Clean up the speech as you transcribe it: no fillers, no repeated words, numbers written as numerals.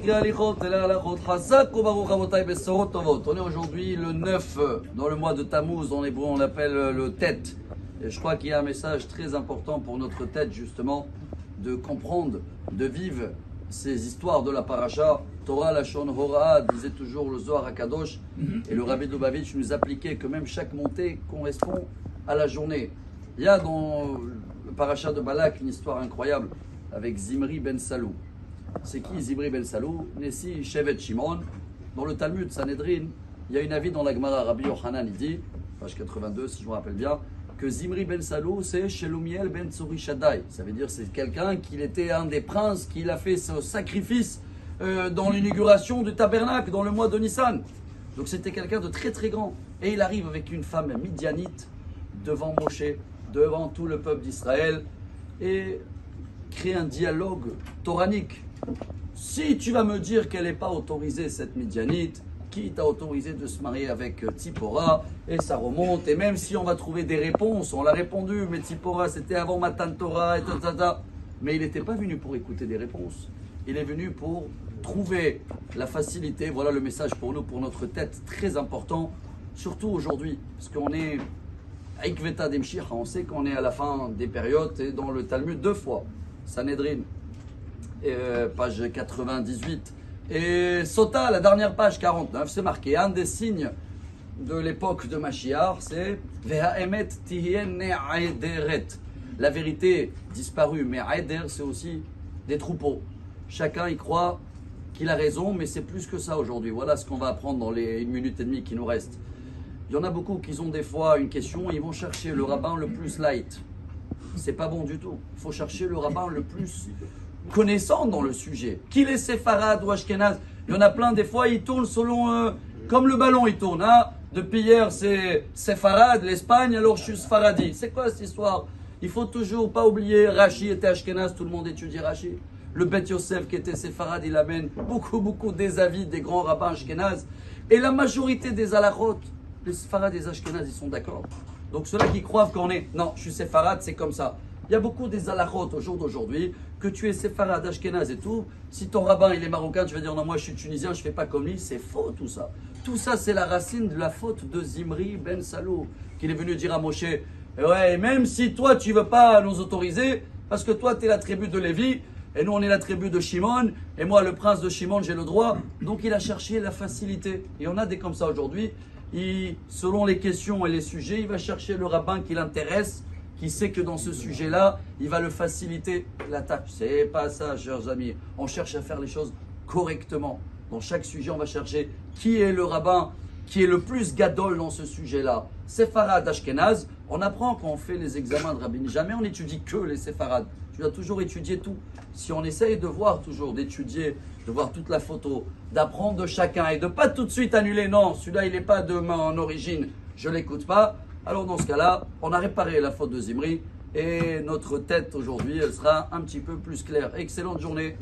On est aujourd'hui le 9 dans le mois de Tammuz, en hébreu on l'appelle le tête. Et je crois qu'il y a un message très important pour notre tête justement, de comprendre, de vivre ces histoires de la paracha. Torah Lashon Hora disait toujours le Zohar HaKadosh, et le Rabbi Lubavitch nous appliquait que même chaque montée correspond à la journée. Il y a dans le paracha de Balak une histoire incroyable avec Zimri ben Salou. C'est qui Zimri ben Salou? Nessi Shevet Shimon. Dans le Talmud Sanhedrin, il y a une avis dans la Gemara. Rabbi Yochanan, il dit, page 82 si je me rappelle bien, que Zimri ben Salou c'est Shelumiel ben Tsuri Shaddai. Ça veut dire c'est quelqu'un qui était un des princes, qui a fait ce sacrifice dans l'inauguration du tabernacle dans le mois de Nissan. Donc c'était quelqu'un de très très grand. Et il arrive avec une femme midianite devant Moshe, devant tout le peuple d'Israël, et crée un dialogue toranique. Si tu vas me dire qu'elle n'est pas autorisée, cette Midianite, qui t'a autorisé de se marier avec Tzipora? Et ça remonte, et même si on va trouver des réponses, on l'a répondu, mais Tzipora c'était avant Matan Torah, et tata. Mais il n'était pas venu pour écouter des réponses. Il est venu pour trouver la facilité. Voilà le message pour nous, pour notre tête, très important, surtout aujourd'hui, parce qu'on est à Ikveta Demshir, on sait qu'on est à la fin des périodes, et dans le Talmud 2 fois, Sanhedrin. Page 98, et Sota, la dernière page 49, c'est marqué un des signes de l'époque de Mashiach, c'est Ve'ha'emet tihyen ne'aederet. La vérité disparue, mais Aeder c'est aussi des troupeaux. Chacun y croit qu'il a raison, mais c'est plus que ça aujourd'hui. Voilà ce qu'on va apprendre dans les 1 minute et demie qui nous reste. Il y en a beaucoup qui ont des fois une question, ils vont chercher le rabbin le plus light. C'est pas bon du tout. Il faut chercher le rabbin le plus connaissant dans le sujet. Qu'il est séfarade ou ashkénaze. Il y en a plein, des fois, ils tournent selon... comme le ballon, il tourne. Hein. Depuis hier, c'est séfarade, l'Espagne, alors je suis sfaradi. C'est quoi cette histoire? Il faut toujours pas oublier, Rashi était ashkénaze, tout le monde étudie Rashi. Le Bet Yosef qui était séfarade, il amène beaucoup des avis des grands rabbins ashkénazes. Et la majorité des halachot, les séfarades et les ashkénazes, ils sont d'accord. Donc ceux-là qui croient qu'on est... Non, je suis séfarade, c'est comme ça. Il y a beaucoup des halachot au jour d'aujourd'hui, que tu es séfarade, ashkénaze et tout. Si ton rabbin il est marocain, tu vas dire non, moi je suis tunisien, je ne fais pas comme lui. C'est faux tout ça. Tout ça, c'est la racine de la faute de Zimri ben Salou, qu'il est venu dire à Moshe, ouais, même si toi tu ne veux pas nous autoriser, parce que toi tu es la tribu de Lévi, et nous on est la tribu de Shimon, et moi le prince de Shimon, j'ai le droit. Donc il a cherché la facilité. Et on a des comme ça aujourd'hui. Selon les questions et les sujets, il va chercher le rabbin qui l'intéresse, qui sait que dans ce sujet-là, il va le faciliter la tâche. C'est pas ça, chers amis. On cherche à faire les choses correctement. Dans chaque sujet, on va chercher qui est le rabbin qui est le plus gadol dans ce sujet-là. Séfarade, ashkénaze, on apprend quand on fait les examens de rabbin. Jamais on n'étudie que les séfarades. Tu dois toujours étudier tout. Si on essaye de voir toujours, d'étudier, de voir toute la photo, d'apprendre de chacun et de pas tout de suite annuler, non, celui-là il n'est pas de mon origine, je ne l'écoute pas. Alors dans ce cas-là, on a réparé la faute de Zimri et notre tête aujourd'hui, elle sera un petit peu plus claire. Excellente journée.